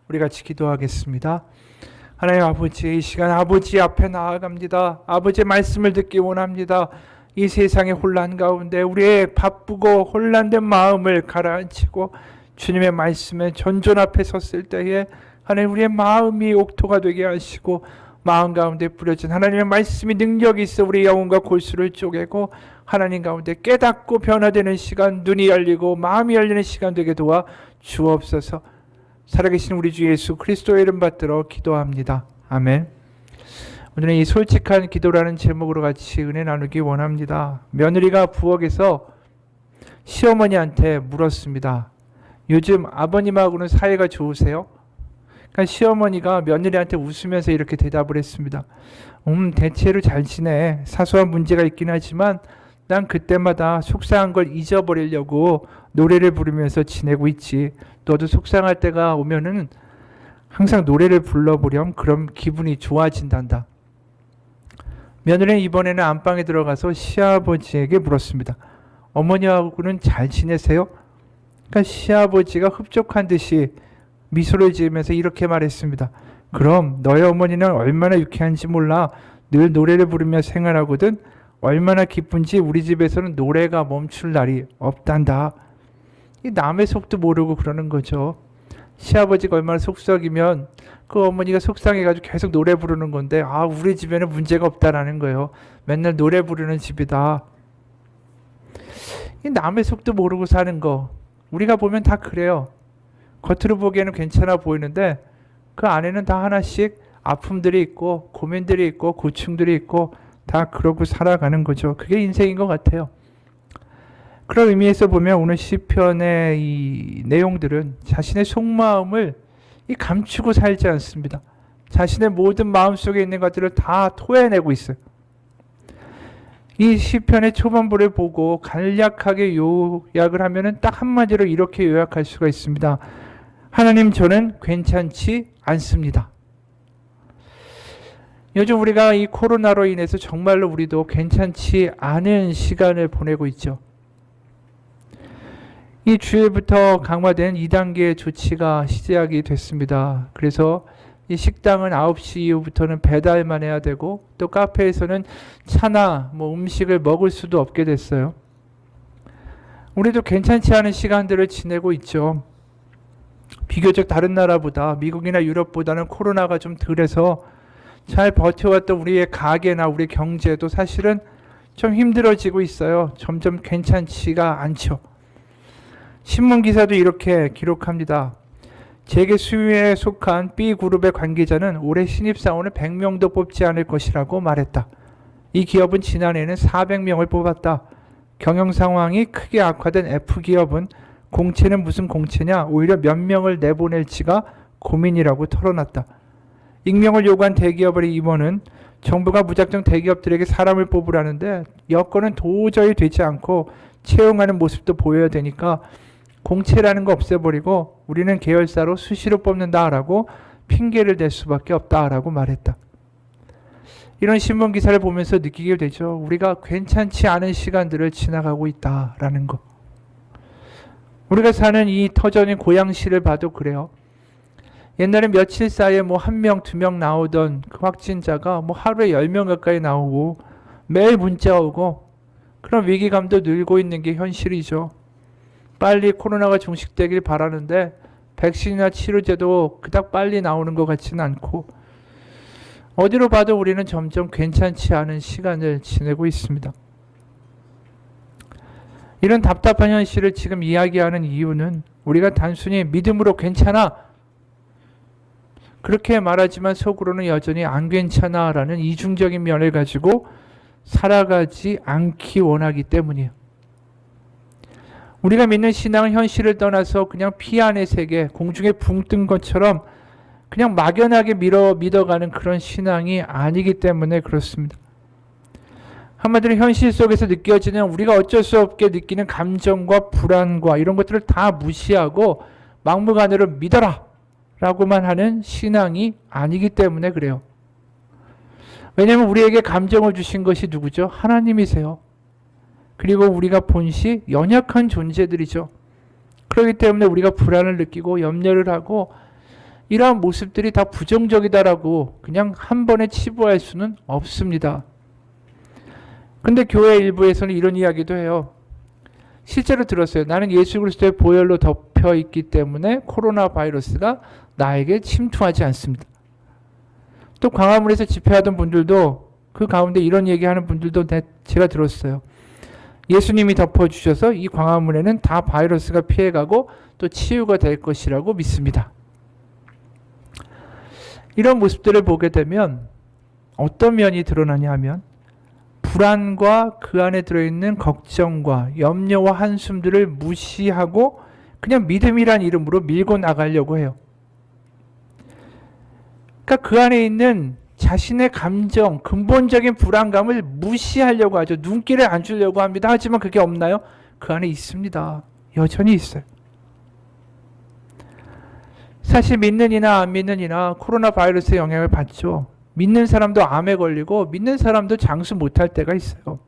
우리 같이 기도하겠습니다. 하나님 아버지, 이 시간 아버지 앞에 나아갑니다. 아버지의 말씀을 듣기 원합니다. 이 세상의 혼란 가운데 우리의 바쁘고 혼란된 마음을 가라앉히고 주님의 말씀에 전전 앞에 섰을 때에 하나님 우리의 마음이 옥토가 되게 하시고 마음 가운데 뿌려진 하나님의 말씀이 능력이 있어 우리 영혼과 골수를 쪼개고 하나님 가운데 깨닫고 변화되는 시간, 눈이 열리고 마음이 열리는 시간 되게 도와 주옵소서. 살아계신 우리 주 예수 그리스도의 이름 받들어 기도합니다. 아멘. 오늘은 이 솔직한 기도라는 제목으로 같이 은혜 나누기 원합니다. 며느리가 부엌에서 시어머니한테 물었습니다. 요즘 아버님하고는 사이가 좋으세요? 그러니까 시어머니가 며느리한테 웃으면서 이렇게 대답을 했습니다. 대체로 잘 지내. 사소한 문제가 있긴 하지만 난 그때마다 속상한 걸 잊어버리려고 노래를 부르면서 지내고 있지. 너도 속상할 때가 오면은 항상 노래를 불러보렴. 그럼 기분이 좋아진단다. 며느리는 이번에는 안방에 들어가서 시아버지에게 물었습니다. 어머니하고는 잘 지내세요? 그러니까 시아버지가 흡족한 듯이 미소를 지으면서 이렇게 말했습니다. 그럼 너의 어머니는 얼마나 유쾌한지 몰라. 늘 노래를 부르며 생활하거든. 얼마나 기쁜지 우리 집에서는 노래가 멈출 날이 없단다. 이 남의 속도 모르고 그러는 거죠. 시아버지가 얼마나 속썩이면 그 어머니가 속상해가지고 계속 노래 부르는 건데 우리 집에는 문제가 없다라는 거예요. 맨날 노래 부르는 집이다. 이 남의 속도 모르고 사는 거 우리가 보면 다 그래요. 겉으로 보기에는 괜찮아 보이는데 그 안에는 다 하나씩 아픔들이 있고 고민들이 있고 고충들이 있고 다 그러고 살아가는 거죠. 그게 인생인 것 같아요. 그런 의미에서 보면 오늘 시편의 이 내용들은 자신의 속마음을 감추고 살지 않습니다. 자신의 모든 마음속에 있는 것들을 다 토해내고 있어요. 이 시편의 초반부를 보고 간략하게 요약을 하면은 딱 한마디로 이렇게 요약할 수가 있습니다. 하나님, 저는 괜찮지 않습니다. 요즘 우리가 이 코로나로 인해서 정말로 우리도 괜찮지 않은 시간을 보내고 있죠. 이 주일부터 강화된 2단계 조치가 시작이 됐습니다. 그래서 이 식당은 9시 이후부터는 배달만 해야 되고 또 카페에서는 차나 음식을 먹을 수도 없게 됐어요. 우리도 괜찮지 않은 시간들을 지내고 있죠. 비교적 다른 나라보다 미국이나 유럽보다는 코로나가 좀 덜해서 잘 버텨왔던 우리의 가게나 우리 경제도 사실은 좀 힘들어지고 있어요. 점점 괜찮지가 않죠. 신문 기사도 이렇게 기록합니다. 재계 수요에 속한 B그룹의 관계자는 올해 신입사원을 100명도 뽑지 않을 것이라고 말했다. 이 기업은 지난해에는 400명을 뽑았다. 경영 상황이 크게 악화된 F기업은 공채는 무슨 공채냐, 오히려 몇 명을 내보낼지가 고민이라고 털어놨다. 익명을 요구한 대기업의 임원은 정부가 무작정 대기업들에게 사람을 뽑으라는데 여건은 도저히 되지 않고 채용하는 모습도 보여야 되니까 공채라는 거 없애버리고 우리는 계열사로 수시로 뽑는다라고 핑계를 댈 수밖에 없다라고 말했다. 이런 신문 기사를 보면서 느끼게 되죠. 우리가 괜찮지 않은 시간들을 지나가고 있다라는 거. 우리가 사는 이 터전인 고양시를 봐도 그래요. 옛날에 며칠 사이에 1명, 2명 나오던 그 확진자가 하루에 10명 가까이 나오고 매일 문자 오고 그런 위기감도 늘고 있는 게 현실이죠. 빨리 코로나가 종식되길 바라는데 백신이나 치료제도 그닥 빨리 나오는 것 같지는 않고 어디로 봐도 우리는 점점 괜찮지 않은 시간을 지내고 있습니다. 이런 답답한 현실을 지금 이야기하는 이유는 우리가 단순히 믿음으로 괜찮아 그렇게 말하지만 속으로는 여전히 안 괜찮아 라는 이중적인 면을 가지고 살아가지 않기 원하기 때문이에요. 우리가 믿는 신앙은 현실을 떠나서 그냥 피 안의 세계, 공중에 붕 뜬 것처럼 그냥 막연하게 믿어가는 그런 신앙이 아니기 때문에 그렇습니다. 한마디로 현실 속에서 느껴지는 우리가 어쩔 수 없게 느끼는 감정과 불안과 이런 것들을 다 무시하고 막무가내로 믿어라 라고만 하는 신앙이 아니기 때문에 그래요. 왜냐하면 우리에게 감정을 주신 것이 누구죠? 하나님이세요. 그리고 우리가 본시 연약한 존재들이죠. 그렇기 때문에 우리가 불안을 느끼고 염려를 하고 이러한 모습들이 다 부정적이다라고 그냥 한 번에 치부할 수는 없습니다. 근데 교회 일부에서는 이런 이야기도 해요. 실제로 들었어요. 나는 예수 그리스도의 보혈로 덮여 있기 때문에 코로나 바이러스가 나에게 침투하지 않습니다. 또 광화문에서 집회하던 분들도 그 가운데 이런 얘기하는 분들도 제가 들었어요. 예수님이 덮어주셔서 이 광화문에는 다 바이러스가 피해가고 또 치유가 될 것이라고 믿습니다. 이런 모습들을 보게 되면 어떤 면이 드러나냐 하면 불안과 그 안에 들어있는 걱정과 염려와 한숨들을 무시하고 그냥 믿음이란 이름으로 밀고 나가려고 해요. 그러니까 그 안에 있는 자신의 감정, 근본적인 불안감을 무시하려고 하죠. 눈길을 안 주려고 합니다. 하지만 그게 없나요? 그 안에 있습니다. 여전히 있어요. 사실 믿는 이나 안 믿는 이나 코로나 바이러스의 영향을 받죠. 믿는 사람도 암에 걸리고 믿는 사람도 장수 못할 때가 있어요.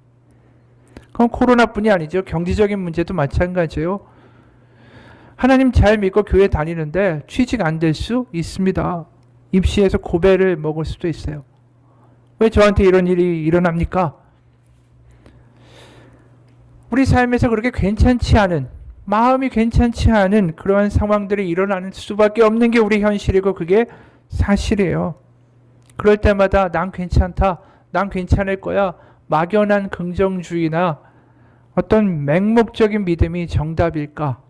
그건 코로나뿐이 아니죠. 경제적인 문제도 마찬가지예요. 하나님 잘 믿고 교회 다니는데 취직 안 될 수 있습니다. 입시에서 고배를 먹을 수도 있어요. 왜 저한테 이런 일이 일어납니까? 우리 삶에서 그렇게 괜찮지 않은, 마음이 괜찮지 않은 그러한 상황들이 일어나는 수밖에 없는 게 우리 현실이고 그게 사실이에요. 그럴 때마다 난 괜찮다, 난 괜찮을 거야, 막연한 긍정주의나 어떤 맹목적인 믿음이 정답일까?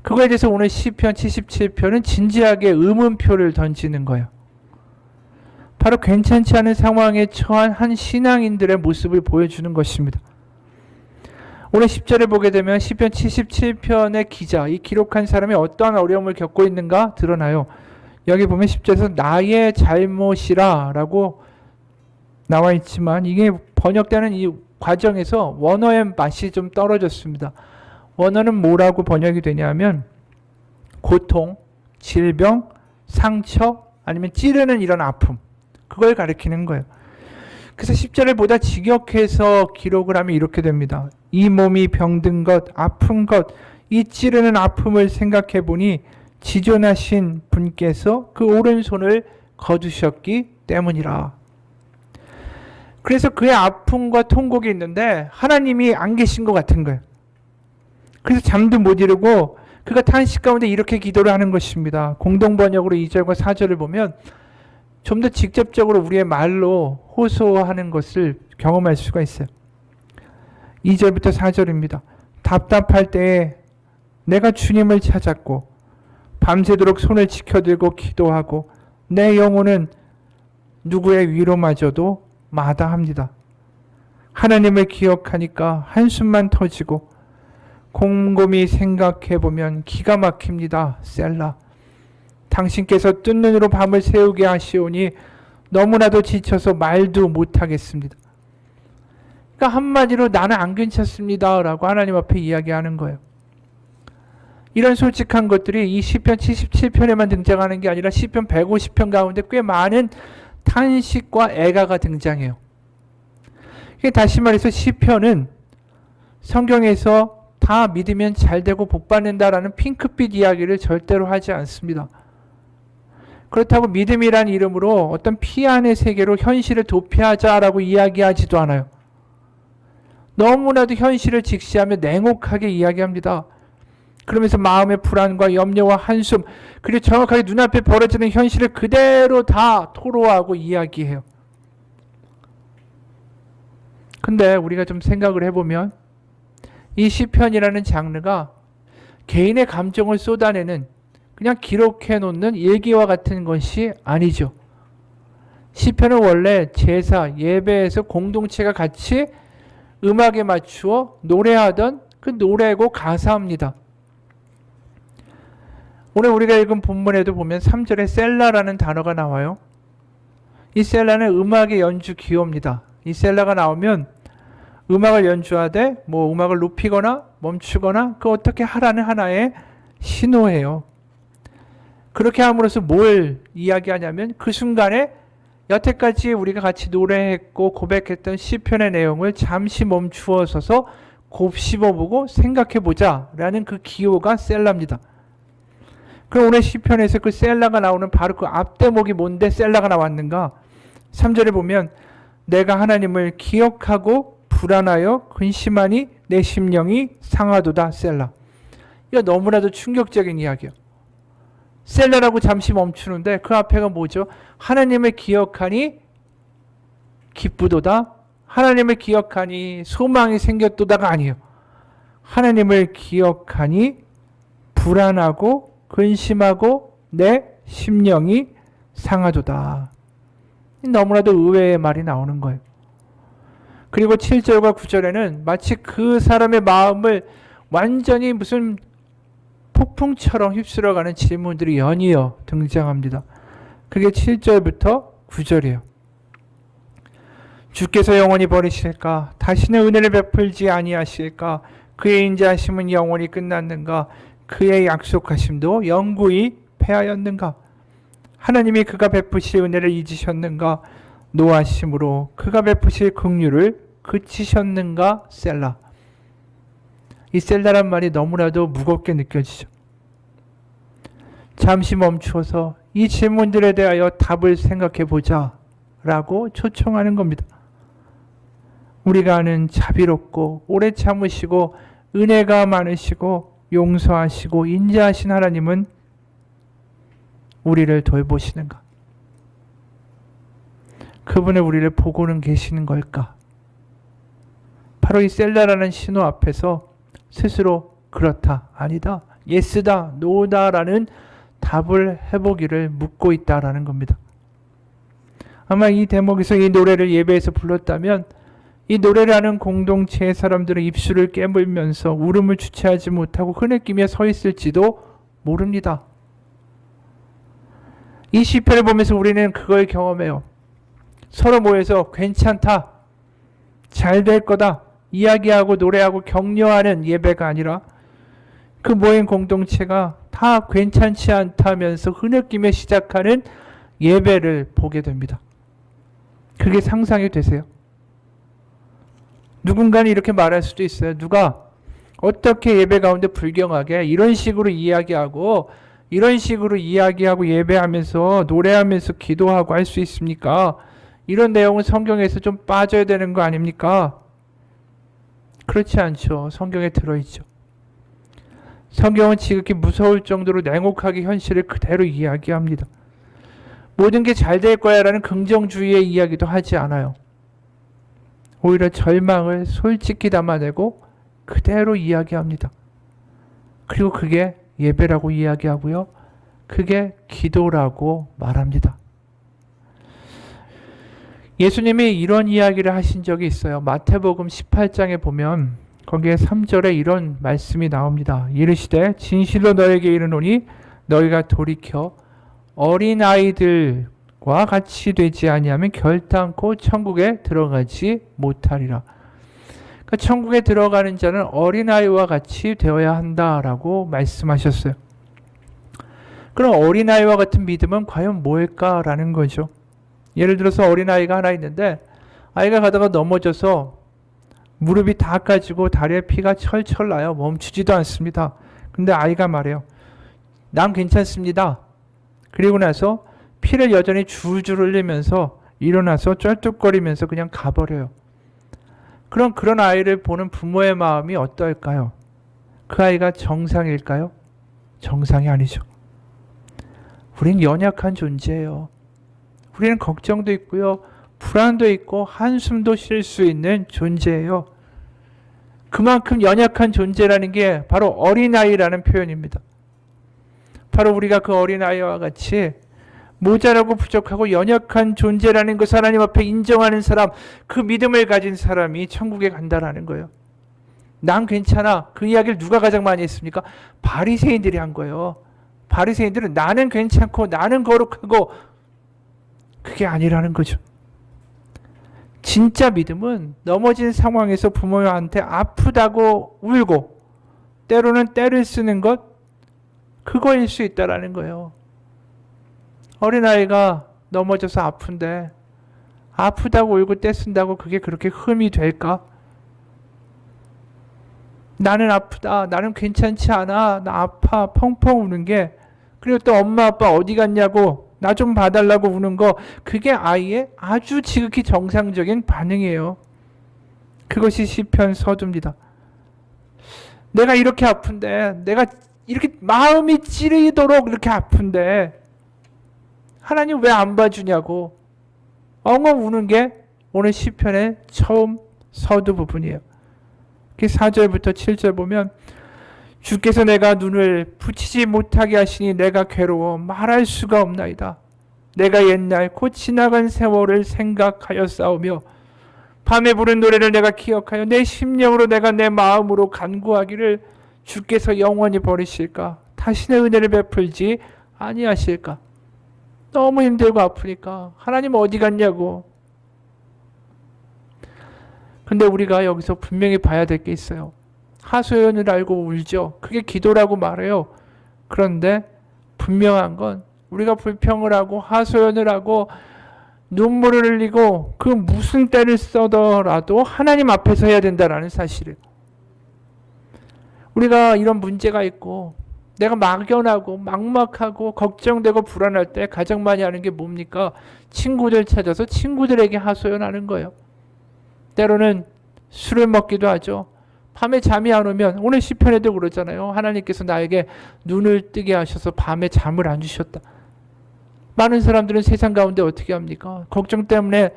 그거에 대해서 오늘 시편 77편은 진지하게 의문표를 던지는 거예요. 바로 괜찮지 않은 상황에 처한 한 신앙인들의 모습을 보여주는 것입니다. 오늘 10절을 보게 되면 시편 77편의 기자, 이 기록한 사람이 어떠한 어려움을 겪고 있는가 드러나요. 여기 보면 10절에서 나의 잘못이라 라고 나와 있지만 이게 번역되는 이 과정에서 원어의 맛이 좀 떨어졌습니다. 원어는 뭐라고 번역이 되냐면 고통, 질병, 상처 아니면 찌르는 이런 아픔, 그걸 가리키는 거예요. 그래서 10절을 보다 직역해서 기록을 하면 이렇게 됩니다. 이 몸이 병든 것, 아픈 것, 이 찌르는 아픔을 생각해 보니 지존하신 분께서 그 오른손을 거두셨기 때문이라. 그래서 그의 아픔과 통곡이 있는데 하나님이 안 계신 것 같은 거예요. 그래서 잠도 못 이루고 그가 탄식 가운데 이렇게 기도를 하는 것입니다. 공동번역으로 2절과 4절을 보면 좀 더 직접적으로 우리의 말로 호소하는 것을 경험할 수가 있어요. 2절부터 4절입니다. 답답할 때에 내가 주님을 찾았고 밤새도록 손을 지켜들고 기도하고 내 영혼은 누구의 위로마저도 마다합니다. 하나님을 기억하니까 한숨만 터지고 곰곰이 생각해보면 기가 막힙니다. 셀라. 당신께서 뜬 눈으로 밤을 새우게 하시오니 너무나도 지쳐서 말도 못하겠습니다. 그러니까 한마디로 나는 안 괜찮습니다 라고 하나님 앞에 이야기하는 거예요. 이런 솔직한 것들이 이 시편 77편에만 등장하는 게 아니라 시편 150편 가운데 꽤 많은 탄식과 애가가 등장해요. 다시 말해서 시편은 성경에서 다 믿으면 잘 되고 복 받는다라는 핑크빛 이야기를 절대로 하지 않습니다. 그렇다고 믿음이란 이름으로 어떤 피안의 세계로 현실을 도피하자라고 이야기하지도 않아요. 너무나도 현실을 직시하며 냉혹하게 이야기합니다. 그러면서 마음의 불안과 염려와 한숨, 그리고 정확하게 눈앞에 벌어지는 현실을 그대로 다 토로하고 이야기해요. 근데 우리가 좀 생각을 해보면 이 시편이라는 장르가 개인의 감정을 쏟아내는 그냥 기록해 놓는 일기와 같은 것이 아니죠. 시편은 원래 제사, 예배에서 공동체가 같이 음악에 맞추어 노래하던 그 노래고 가사입니다. 오늘 우리가 읽은 본문에도 보면 3절에 셀라라는 단어가 나와요. 이 셀라는 음악의 연주 기호입니다. 이 셀라가 나오면 음악을 연주하되 뭐 음악을 높이거나 멈추거나 그 어떻게 하라는 하나의 신호예요. 그렇게 함으로써 뭘 이야기하냐면 그 순간에 여태까지 우리가 같이 노래했고 고백했던 시편의 내용을 잠시 멈추어 서서 곱씹어보고 생각해보자 라는 그 기호가 셀라입니다. 그럼 오늘 시편에서 그 셀라가 나오는 바로 그 앞대목이 뭔데 셀라가 나왔는가? 3절에 보면 내가 하나님을 기억하고 불안하여 근심하니 내 심령이 상하도다 셀라. 이거 너무나도 충격적인 이야기예요. 셀라라고 잠시 멈추는데 그 앞에가 뭐죠? 하나님을 기억하니 기쁘도다. 하나님을 기억하니 소망이 생겼도다가 아니에요. 하나님을 기억하니 불안하고 근심하고 내 심령이 상하도다. 너무나도 의외의 말이 나오는 거예요. 그리고 7절과 9절에는 마치 그 사람의 마음을 완전히 무슨 폭풍처럼 휩쓸어가는 질문들이 연이어 등장합니다. 그게 7절부터 9절이에요. 주께서 영원히 버리실까? 다시는 은혜를 베풀지 아니하실까? 그의 인자하심은 영원히 끝났는가? 그의 약속하심도 영구히 패하였는가? 하나님이 그가 베푸실 은혜를 잊으셨는가? 노하심으로 그가 베푸실 긍휼을 그치셨는가? 셀라. 이 셀라란 말이 너무나도 무겁게 느껴지죠. 잠시 멈추어서 이 질문들에 대하여 답을 생각해 보자 라고 초청하는 겁니다. 우리가 아는 자비롭고 오래 참으시고 은혜가 많으시고 용서하시고 인자하신 하나님은 우리를 돌보시는가? 그분은 우리를 보고는 계시는 걸까? 바로 이 셀라라는 신호 앞에서 스스로 그렇다, 아니다, 예스다, 노다라는 답을 해보기를 묻고 있다라는 겁니다. 아마 이 대목에서 이 노래를 예배에서 불렀다면 이 노래를 하는 공동체의 사람들은 입술을 깨물면서 울음을 주체하지 못하고 흐느끼며 서 있을지도 모릅니다. 이 시편을 보면서 우리는 그걸 경험해요. 서로 모여서 괜찮다, 잘 될 거다 이야기하고 노래하고 격려하는 예배가 아니라 그 모인 공동체가 다 괜찮지 않다면서 흐느끼며 시작하는 예배를 보게 됩니다. 그게 상상이 되세요? 누군가는 이렇게 말할 수도 있어요. 누가 어떻게 예배 가운데 불경하게 이런 식으로 이야기하고 예배하면서 노래하면서 기도하고 할 수 있습니까? 이런 내용은 성경에서 좀 빠져야 되는 거 아닙니까? 그렇지 않죠. 성경에 들어있죠. 성경은 지극히 무서울 정도로 냉혹하게 현실을 그대로 이야기합니다. 모든 게 잘 될 거야 라는 긍정주의의 이야기도 하지 않아요. 오히려 절망을 솔직히 담아내고 그대로 이야기합니다. 그리고 그게 예배라고 이야기하고요. 그게 기도라고 말합니다. 예수님이 이런 이야기를 하신 적이 있어요. 마태복음 18장에 보면 거기에 3절에 이런 말씀이 나옵니다. 이르시되 진실로 너에게 이르노니 너희가 돌이켜 어린아이들과 같이 되지 아니하면 결단코 천국에 들어가지 못하리라. 그러니까 천국에 들어가는 자는 어린아이와 같이 되어야 한다라고 말씀하셨어요. 그럼 어린아이와 같은 믿음은 과연 뭘까라는 거죠. 예를 들어서 어린아이가 하나 있는데 아이가 가다가 넘어져서 무릎이 다 까지고 다리에 피가 철철 나요. 멈추지도 않습니다. 근데 아이가 말해요. 난 괜찮습니다. 그리고 나서 피를 여전히 줄줄 흘리면서 일어나서 쩔뚝거리면서 그냥 가버려요. 그럼 그런 아이를 보는 부모의 마음이 어떨까요? 그 아이가 정상일까요? 정상이 아니죠. 우린 연약한 존재예요. 우리는 걱정도 있고요. 불안도 있고 한숨도 쉴 수 있는 존재예요. 그만큼 연약한 존재라는 게 바로 어린아이라는 표현입니다. 바로 우리가 그 어린아이와 같이 모자라고 부족하고 연약한 존재라는 것을 하나님 앞에 인정하는 사람, 그 믿음을 가진 사람이 천국에 간다라는 거예요. 난 괜찮아. 그 이야기를 누가 가장 많이 했습니까? 바리새인들이 한 거예요. 바리새인들은 나는 괜찮고 나는 거룩하고 그게 아니라는 거죠. 진짜 믿음은 넘어진 상황에서 부모한테 아프다고 울고 때로는 때를 쓰는 것, 그거일 수 있다라는 거예요. 어린아이가 넘어져서 아픈데 아프다고 울고 떼쓴다고 그게 그렇게 흠이 될까? 나는 아프다, 나는 괜찮지 않아, 나 아파, 펑펑 우는 게 그리고 또 엄마 아빠 어디 갔냐고 나 좀 봐달라고 우는 거, 그게 아이의 아주 지극히 정상적인 반응이에요. 그것이 시편 서두입니다. 내가 이렇게 아픈데, 내가 이렇게 마음이 찌르도록 이렇게 아픈데 하나님 왜 안 봐주냐고 엉엉 우는 게 오늘 시편의 처음 서두 부분이에요. 4절부터 7절 보면, 주께서 내가 눈을 붙이지 못하게 하시니 내가 괴로워 말할 수가 없나이다. 내가 옛날 곧 지나간 세월을 생각하여 싸우며 밤에 부른 노래를 내가 기억하여 내 심령으로 내가 내 마음으로 간구하기를, 주께서 영원히 버리실까? 다시는 은혜를 베풀지 아니하실까? 너무 힘들고 아프니까 하나님 어디 갔냐고. 근데 우리가 여기서 분명히 봐야 될 게 있어요. 하소연을 알고 울죠. 그게 기도라고 말해요. 그런데 분명한 건, 우리가 불평을 하고 하소연을 하고 눈물을 흘리고 그 무슨 때를 써더라도 하나님 앞에서 해야 된다는 사실이에요. 우리가 이런 문제가 있고 내가 막연하고 막막하고 걱정되고 불안할 때 가장 많이 하는 게 뭡니까? 친구들 찾아서 친구들에게 하소연하는 거예요. 때로는 술을 먹기도 하죠. 밤에 잠이 안 오면, 오늘 시편에도 그러잖아요. 하나님께서 나에게 눈을 뜨게 하셔서 밤에 잠을 안 주셨다. 많은 사람들은 세상 가운데 어떻게 합니까? 걱정 때문에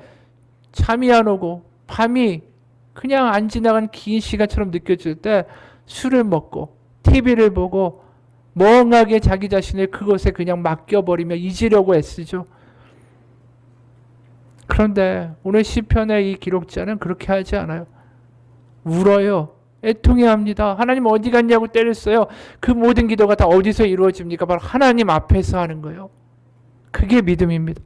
잠이 안 오고 밤이 그냥 안 지나간 긴 시간처럼 느껴질 때 술을 먹고 TV를 보고 멍하게 자기 자신을 그것에 그냥 맡겨버리며 잊으려고 애쓰죠. 그런데 오늘 시편의 이 기록자는 그렇게 하지 않아요. 울어요. 애통해합니다. 하나님 어디 갔냐고 때렸어요. 그 모든 기도가 다 어디서 이루어집니까? 바로 하나님 앞에서 하는 거예요. 그게 믿음입니다.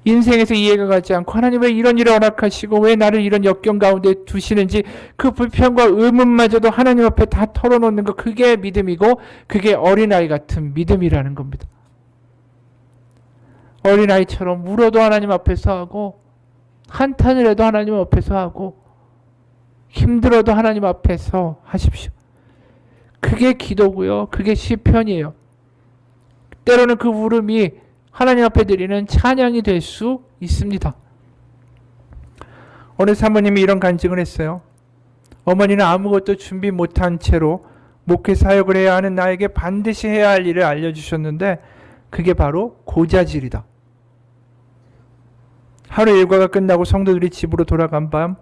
인생에서 이해가 가지 않고 하나님 왜 이런 일을 허락하시고 왜 나를 이런 역경 가운데 두시는지, 그 불평과 의문마저도 하나님 앞에 다 털어놓는 것, 그게 믿음이고 그게 어린아이 같은 믿음이라는 겁니다. 어린아이처럼 울어도 하나님 앞에서 하고, 한탄을 해도 하나님 앞에서 하고, 힘들어도 하나님 앞에서 하십시오. 그게 기도고요. 그게 시편이에요. 때로는 그 울음이 하나님 앞에 드리는 찬양이 될 수 있습니다. 어느 사모님이 이런 간증을 했어요. 어머니는 아무것도 준비 못한 채로 목회 사역을 해야 하는 나에게 반드시 해야 할 일을 알려주셨는데, 그게 바로 고자질이다. 하루 일과가 끝나고 성도들이 집으로 돌아간 밤,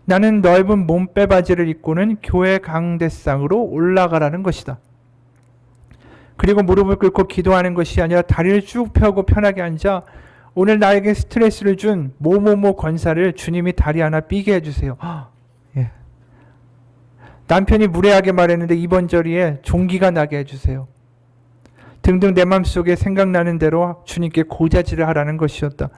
나는 넓은 몸빼바지를 입고는 교회 강대상으로 올라가라는 것이다. 그리고 무릎을 꿇고 기도하는 것이 아니라 다리를 쭉 펴고 편하게 앉아, 오늘 나에게 스트레스를 준 뭐뭐뭐 권사를 주님이 다리 하나 삐게 해주세요. 예. 남편이 무례하게 말했는데 이번 절에 종기가 나게 해주세요. 등등 내 마음속에 생각나는 대로 주님께 고자질을 하라는 것이었다.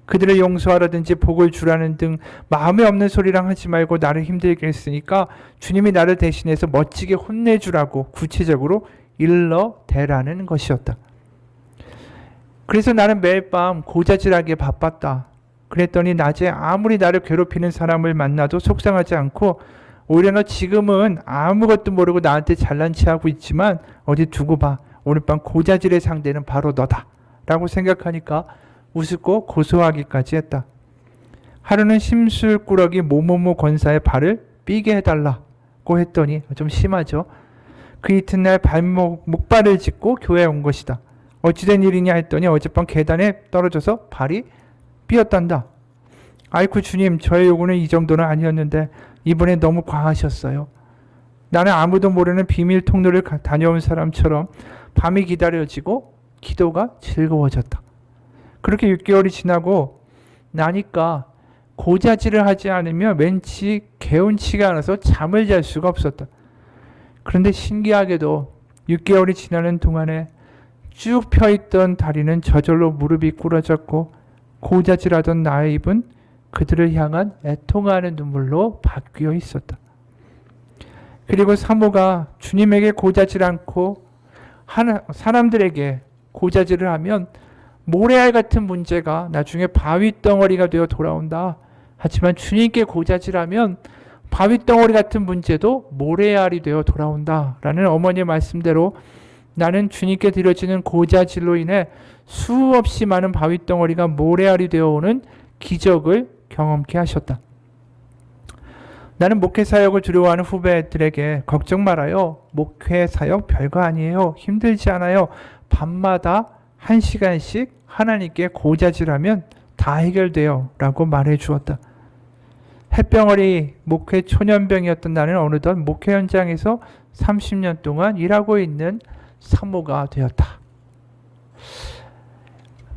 그들을 용서하라든지 복을 주라는 등 마음에 없는 소리랑 하지 말고 나를 힘들게 했으니까 주님이 나를 대신해서 멋지게 혼내주라고 구체적으로 일러대라는 것이었다. 그래서 나는 매일 밤 고자질하기에 바빴다. 그랬더니 낮에 아무리 나를 괴롭히는 사람을 만나도 속상하지 않고, 오히려 너 지금은 아무것도 모르고 나한테 잘난 체하고 있지만 어디 두고 봐. 오늘 밤 고자질의 상대는 바로 너다 라고 생각하니까 우습고 고소하기까지 했다. 하루는 심술꾸러기 모모모 권사의 발을 삐게 해달라고 했더니, 좀 심하죠. 그 이튿날 목발을 짚고 교회에 온 것이다. 어찌된 일이냐 했더니 어젯밤 계단에 떨어져서 발이 삐었단다. 아이쿠 주님, 저의 요구는 이 정도는 아니었는데 이번에 너무 과하셨어요. 나는 아무도 모르는 비밀 통로를 다녀온 사람처럼 밤이 기다려지고 기도가 즐거워졌다. 그렇게 6개월이 지나고 나니까 고자질을 하지 않으면 왠지 개운치가 않아서 잠을 잘 수가 없었다. 그런데 신기하게도 6개월이 지나는 동안에 쭉 펴있던 다리는 저절로 무릎이 꿇어졌고, 고자질하던 나의 입은 그들을 향한 애통하는 눈물로 바뀌어 있었다. 그리고 사모가 주님에게 고자질 않고 사람들에게 고자질을 하면 모래알 같은 문제가 나중에 바위 덩어리가 되어 돌아온다. 하지만 주님께 고자질하면 바위덩어리 같은 문제도 모래알이 되어 돌아온다라는 어머니의 말씀대로 나는 주님께 드려지는 고자질로 인해 수없이 많은 바위덩어리가 모래알이 되어오는 기적을 경험케 하셨다. 나는 목회 사역을 두려워하는 후배들에게 걱정 말아요. 목회 사역 별거 아니에요. 힘들지 않아요. 밤마다 1시간씩 하나님께 고자질하면 다 해결돼요. 라고 말해 주었다. 햇병어리 목회 초년병이었던 나는 어느덧 목회 현장에서 30년 동안 일하고 있는 사모가 되었다.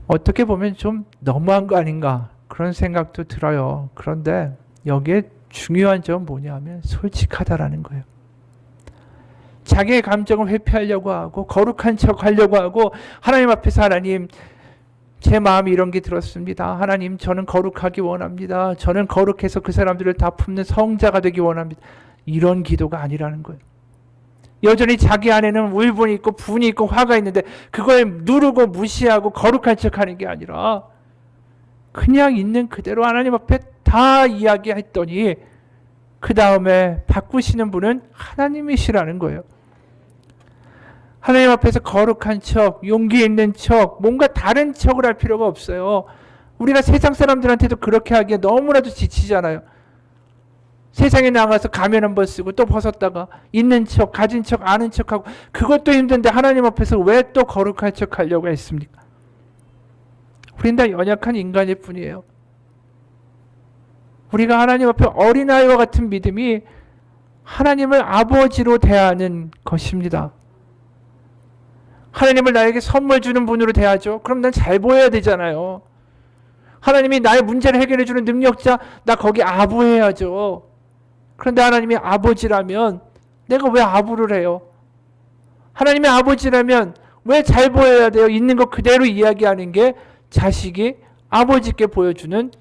어떻게 보면 좀 너무한 거 아닌가 그런 생각도 들어요. 그런데 여기에 중요한 점은 뭐냐면 솔직하다라는 거예요. 자기의 감정을 회피하려고 하고 거룩한 척 하려고 하고 하나님 앞에서 하나님 제 마음이 이런 게 들었습니다. 하나님 저는 거룩하기 원합니다. 저는 거룩해서 그 사람들을 다 품는 성자가 되기 원합니다. 이런 기도가 아니라는 거예요. 여전히 자기 안에는 울분이 있고 분이 있고 화가 있는데 그걸 누르고 무시하고 거룩한 척하는 게 아니라 그냥 있는 그대로 하나님 앞에 다 이야기했더니 그 다음에 바꾸시는 분은 하나님이시라는 거예요. 하나님 앞에서 거룩한 척, 용기 있는 척, 뭔가 다른 척을 할 필요가 없어요. 우리가 세상 사람들한테도 그렇게 하기에 너무나도 지치잖아요. 세상에 나가서 가면 한번 쓰고 또 벗었다가 있는 척, 가진 척, 아는 척하고 그것도 힘든데 하나님 앞에서 왜 또 거룩한 척 하려고 했습니까? 우린 다 연약한 인간일 뿐이에요. 우리가 하나님 앞에 어린아이와 같은 믿음이 하나님을 아버지로 대하는 것입니다. 하나님을 나에게 선물 주는 분으로 대하죠. 그럼 난 잘 보여야 되잖아요. 하나님이 나의 문제를 해결해 주는 능력자, 나 거기 아부해야죠. 그런데 하나님이 아버지라면 내가 왜 아부를 해요? 하나님의 아버지라면 왜 잘 보여야 돼요? 있는 것 그대로 이야기하는 게 자식이 아버지께 보여주는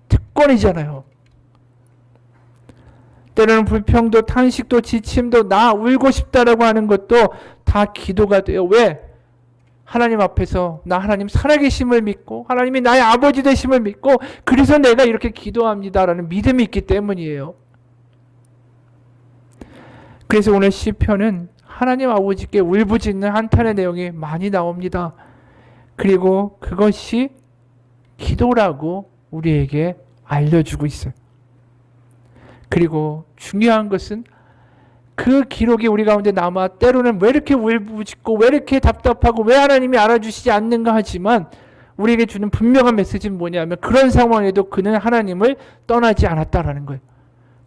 특권이잖아요. 때로는 불평도 탄식도 지침도 나 울고 싶다라고 하는 것도 다 기도가 돼요. 왜? 하나님 앞에서 나 하나님 살아계심을 믿고 하나님이 나의 아버지 되심을 믿고 그래서 내가 이렇게 기도합니다라는 믿음이 있기 때문이에요. 그래서 오늘 시편은 하나님 아버지께 울부짖는 한탄의 내용이 많이 나옵니다. 그리고 그것이 기도라고 우리에게 알려주고 있어요. 그리고 중요한 것은 그 기록이 우리 가운데 남아 때로는 왜 이렇게 울부짖고 왜 이렇게 답답하고 왜 하나님이 알아주시지 않는가 하지만 우리에게 주는 분명한 메시지는 뭐냐면 그런 상황에도 그는 하나님을 떠나지 않았다라는 거예요.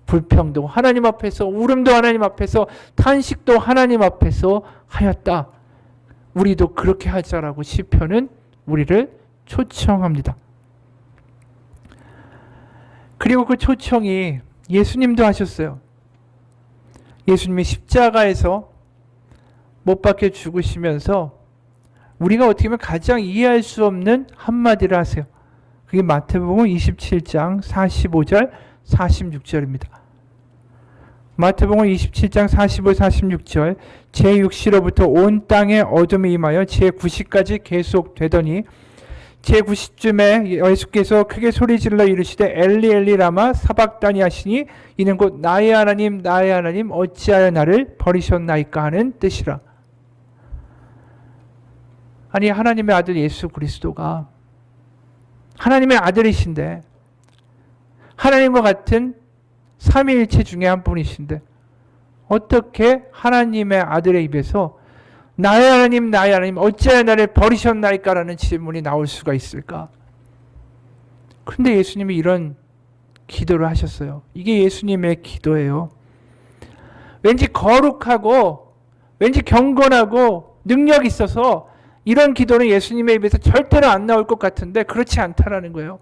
불평도 하나님 앞에서 울음도 하나님 앞에서 탄식도 하나님 앞에서 하였다. 우리도 그렇게 하자라고 시편은 우리를 초청합니다. 그리고 그 초청이 예수님도 하셨어요. 예수님이 십자가에서 못 박혀 죽으시면서 우리가 어떻게 보면 가장 이해할 수 없는 한마디를 하세요. 그게 마태복음 27장 45절 46절입니다. 마태복음 27장 45, 46절 제6시로부터 온 땅에 어둠이 임하여 제9시까지 계속되더니 제9시쯤에 예수께서 크게 소리질러 이르시되 엘리 엘리 라마 사박다니 하시니 이는 곧 나의 하나님 나의 하나님 어찌하여 나를 버리셨나이까 하는 뜻이라. 아니 하나님의 아들 예수 그리스도가 하나님의 아들이신데 하나님과 같은 삼위일체 중에 한 분이신데 어떻게 하나님의 아들의 입에서 나의 하나님 나의 하나님 어찌하여 나를 버리셨나이까 라는 질문이 나올 수가 있을까? 그런데 예수님이 이런 기도를 하셨어요. 이게 예수님의 기도예요. 왠지 거룩하고 왠지 경건하고 능력 있어서 이런 기도는 예수님의 입에서 절대로 안 나올 것 같은데 그렇지 않다라는 거예요.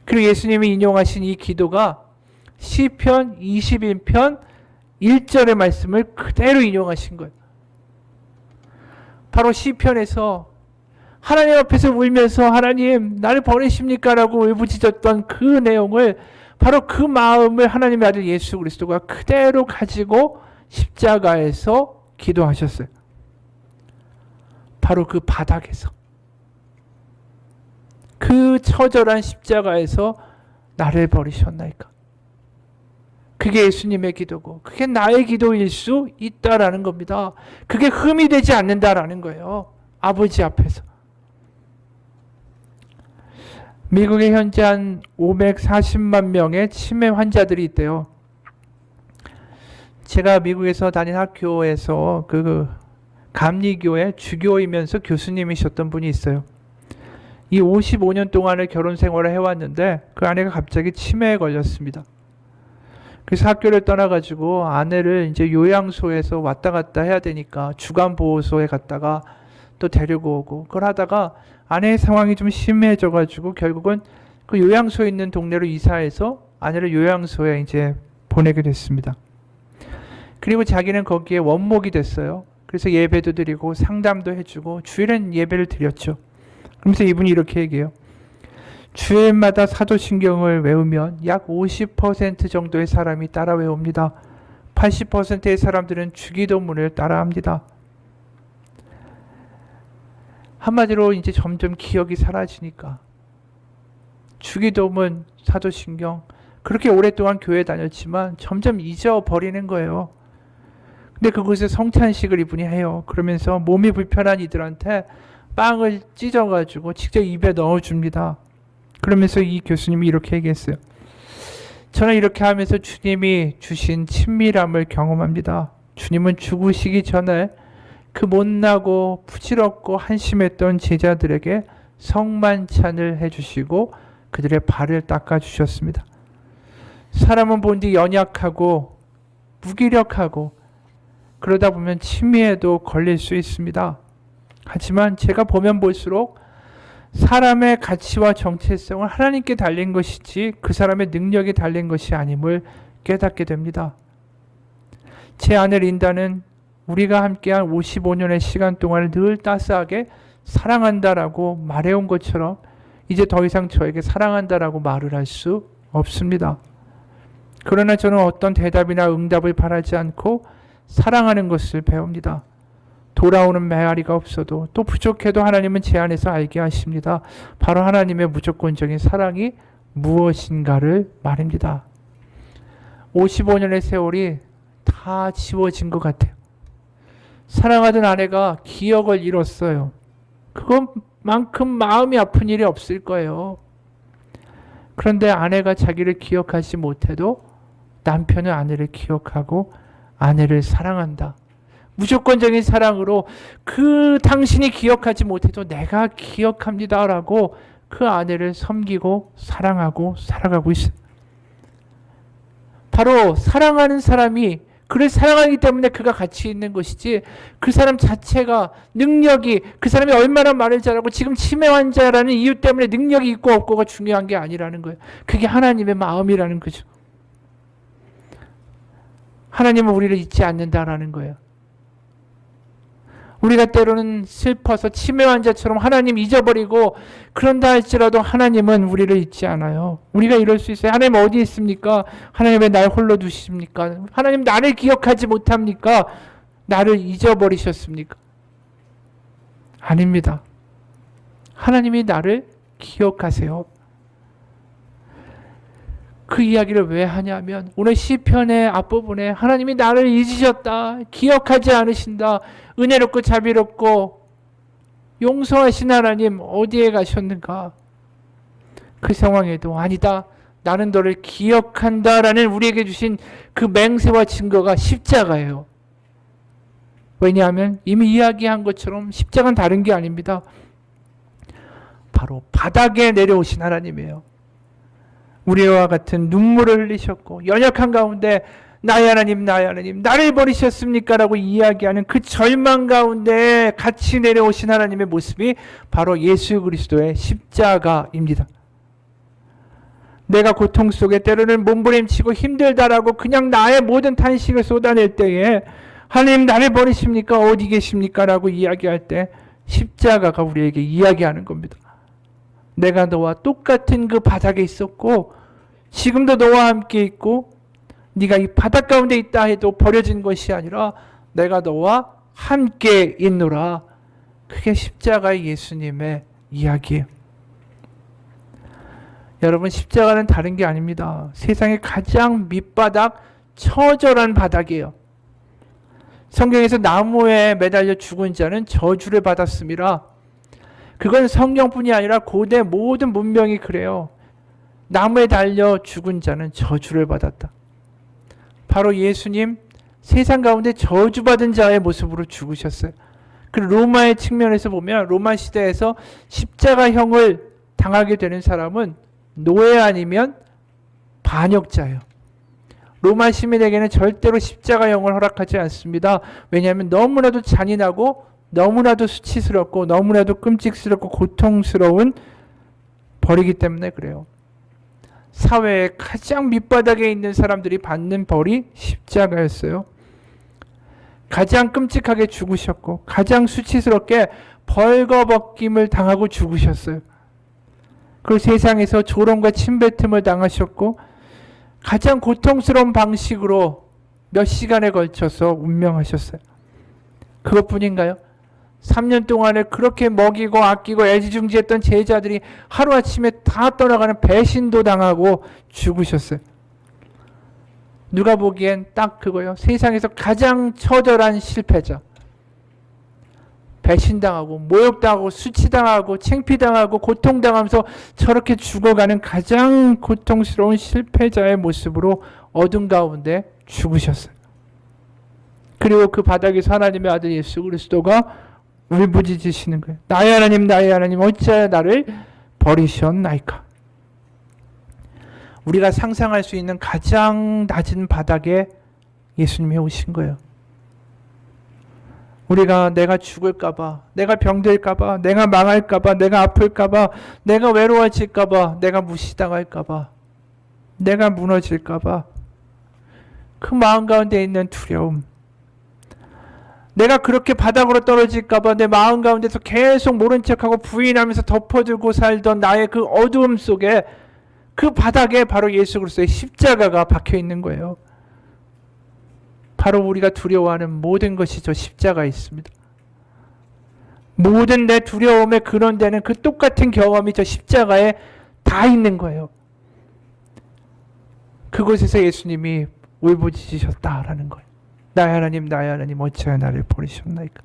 그리고 예수님이 인용하신 이 기도가 시편 21편 1절의 말씀을 그대로 인용하신 거예요. 바로 시편에서 하나님 앞에서 울면서 하나님 나를 버리십니까? 라고 울부짖었던 그 내용을 바로 그 마음을 하나님의 아들 예수 그리스도가 그대로 가지고 십자가에서 기도하셨어요. 바로 그 바닥에서 그 처절한 십자가에서 나를 버리셨나이까? 그게 예수님의 기도고 그게 나의 기도일 수 있다라는 겁니다. 그게 흠이 되지 않는다라는 거예요. 아버지 앞에서. 미국에 현재 한 540만 명의 치매 환자들이 있대요. 제가 미국에서 다닌 학교에서 그 감리교회 주교이면서 교수님이셨던 분이 있어요. 이 55년 동안을 결혼 생활을 해왔는데 그 아내가 갑자기 치매에 걸렸습니다. 그래서 학교를 떠나가지고 아내를 이제 요양소에서 왔다 갔다 해야 되니까 주간보호소에 갔다가 또 데리고 오고 그걸 하다가 아내의 상황이 좀 심해져가지고 결국은 그 요양소에 있는 동네로 이사해서 아내를 요양소에 이제 보내게 됐습니다. 그리고 자기는 거기에 원목이 됐어요. 그래서 예배도 드리고 상담도 해주고 주일엔 예배를 드렸죠. 그러면서 이분이 이렇게 얘기해요. 주일마다 사도신경을 외우면 약 50% 정도의 사람이 따라 외웁니다. 80%의 사람들은 주기도문을 따라합니다. 한마디로 이제 점점 기억이 사라지니까 주기도문, 사도신경 그렇게 오랫동안 교회 다녔지만 점점 잊어버리는 거예요. 근데 그곳에 성찬식을 이분이 해요. 그러면서 몸이 불편한 이들한테 빵을 찢어가지고 직접 입에 넣어줍니다. 그러면서 이 교수님이 이렇게 얘기했어요. 저는 이렇게 하면서 주님이 주신 친밀함을 경험합니다. 주님은 죽으시기 전에 그 못나고 부질없고 한심했던 제자들에게 성만찬을 해주시고 그들의 발을 닦아주셨습니다. 사람은 본디 연약하고 무기력하고 그러다 보면 치매에도 걸릴 수 있습니다. 하지만 제가 보면 볼수록 사람의 가치와 정체성은 하나님께 달린 것이지 그 사람의 능력이 달린 것이 아님을 깨닫게 됩니다. 제 아내 린다는 우리가 함께한 55년의 시간 동안을 늘 따스하게 사랑한다라고 말해온 것처럼 이제 더 이상 저에게 사랑한다라고 말을 할 수 없습니다. 그러나 저는 어떤 대답이나 응답을 바라지 않고 사랑하는 것을 배웁니다. 돌아오는 메아리가 없어도 또 부족해도 하나님은 제 안에서 알게 하십니다. 바로 하나님의 무조건적인 사랑이 무엇인가를 말입니다. 55년의 세월이 다 지워진 것 같아요. 사랑하던 아내가 기억을 잃었어요. 그것만큼 마음이 아픈 일이 없을 거예요. 그런데 아내가 자기를 기억하지 못해도 남편은 아내를 기억하고 아내를 사랑한다. 무조건적인 사랑으로 그 당신이 기억하지 못해도 내가 기억합니다라고 그 아내를 섬기고 사랑하고 살아가고 있어요. 바로 사랑하는 사람이 그를 사랑하기 때문에 그가 가치 있는 것이지 그 사람 자체가 능력이 그 사람이 얼마나 말을 잘하고 지금 치매 환자라는 이유 때문에 능력이 있고 없고가 중요한 게 아니라는 거예요. 그게 하나님의 마음이라는 거죠. 하나님은 우리를 잊지 않는다라는 거예요. 우리가 때로는 슬퍼서 치매 환자처럼 하나님 잊어버리고 그런다 할지라도 하나님은 우리를 잊지 않아요. 우리가 이럴 수 있어요. 하나님 어디 있습니까? 하나님 왜 날 홀로 두십니까? 하나님 나를 기억하지 못합니까? 나를 잊어버리셨습니까? 아닙니다. 하나님이 나를 기억하세요. 그 이야기를 왜 하냐면 오늘 시편의 앞부분에 하나님이 나를 잊으셨다. 기억하지 않으신다. 은혜롭고 자비롭고 용서하신 하나님 어디에 가셨는가? 그 상황에도 아니다. 나는 너를 기억한다라는 우리에게 주신 그 맹세와 증거가 십자가예요. 왜냐하면 이미 이야기한 것처럼 십자가는 다른 게 아닙니다. 바로 바닥에 내려오신 하나님이에요. 우리와 같은 눈물을 흘리셨고 연약한 가운데 나의 하나님 나의 하나님 나를 버리셨습니까? 라고 이야기하는 그 절망 가운데 같이 내려오신 하나님의 모습이 바로 예수 그리스도의 십자가입니다. 내가 고통 속에 때로는 몸부림치고 힘들다라고 그냥 나의 모든 탄식을 쏟아낼 때에 하나님 나를 버리십니까? 어디 계십니까? 라고 이야기할 때 십자가가 우리에게 이야기하는 겁니다. 내가 너와 똑같은 그 바닥에 있었고 지금도 너와 함께 있고 네가 이 바닥 가운데 있다 해도 버려진 것이 아니라 내가 너와 함께 있노라. 그게 십자가의 예수님의 이야기예요. 여러분 십자가는 다른 게 아닙니다. 세상의 가장 밑바닥 처절한 바닥이에요. 성경에서 나무에 매달려 죽은 자는 저주를 받았습니다. 그건 성경뿐이 아니라 고대 모든 문명이 그래요. 나무에 달려 죽은 자는 저주를 받았다. 바로 예수님 세상 가운데 저주받은 자의 모습으로 죽으셨어요. 그 로마의 측면에서 보면 로마 시대에서 십자가형을 당하게 되는 사람은 노예 아니면 반역자예요. 로마 시민에게는 절대로 십자가형을 허락하지 않습니다. 왜냐하면 너무나도 잔인하고 너무나도 수치스럽고 너무나도 끔찍스럽고 고통스러운 벌이기 때문에 그래요. 사회의 가장 밑바닥에 있는 사람들이 받는 벌이 십자가였어요. 가장 끔찍하게 죽으셨고 가장 수치스럽게 벌거벗김을 당하고 죽으셨어요. 그리고 세상에서 조롱과 침뱉음을 당하셨고 가장 고통스러운 방식으로 몇 시간에 걸쳐서 운명하셨어요. 그것뿐인가요? 3년 동안에 그렇게 먹이고 아끼고 애지중지했던 제자들이 하루아침에 다 떠나가는 배신도 당하고 죽으셨어요. 누가 보기엔 딱 그거요. 세상에서 가장 처절한 실패자. 배신당하고 모욕당하고 수치당하고 창피당하고 고통당하면서 저렇게 죽어가는 가장 고통스러운 실패자의 모습으로 어둠 가운데 죽으셨어요. 그리고 그 바닥에서 하나님의 아들 예수 그리스도가 울부짖으시는 거예요. 나의 하나님 어찌하여 나를 버리셨나이까. 우리가 상상할 수 있는 가장 낮은 바닥에 예수님이 오신 거예요. 우리가 내가 죽을까봐, 내가 병들까봐, 내가 망할까봐, 내가 아플까봐, 내가 외로워질까봐, 내가 무시당할까봐, 내가 무너질까봐 그 마음 가운데 있는 두려움, 내가 그렇게 바닥으로 떨어질까봐 내 마음 가운데서 계속 모른 척하고 부인하면서 덮어두고 살던 나의 그 어두움 속에 그 바닥에 바로 예수 그리스도의 십자가가 박혀 있는 거예요. 바로 우리가 두려워하는 모든 것이 저 십자가에 있습니다. 모든 내 두려움의 근원되는 그 똑같은 경험이 저 십자가에 다 있는 거예요. 그곳에서 예수님이 울부짖으셨다라는 거예요. 나의 하나님 어찌하여 나를 버리셨나이까.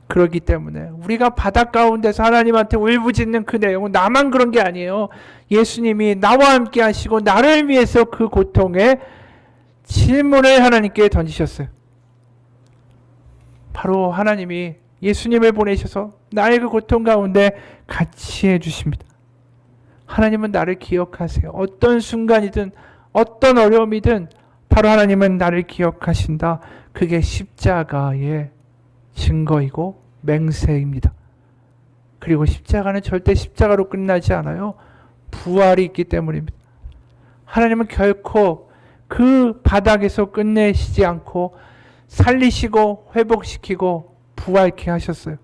그렇기 때문에 우리가 바닥 가운데서 하나님한테 울부짖는 그 내용은 나만 그런 게 아니에요. 예수님이 나와 함께 하시고 나를 위해서 그 고통에 질문을 하나님께 던지셨어요. 바로 하나님이 예수님을 보내셔서 나의 그 고통 가운데 같이 해주십니다. 하나님은 나를 기억하세요. 어떤 순간이든 어떤 어려움이든 바로 하나님은 나를 기억하신다. 그게 십자가의 증거이고 맹세입니다. 그리고 십자가는 절대 십자가로 끝나지 않아요. 부활이 있기 때문입니다. 하나님은 결코 그 바닥에서 끝내시지 않고 살리시고 회복시키고 부활케 하셨어요.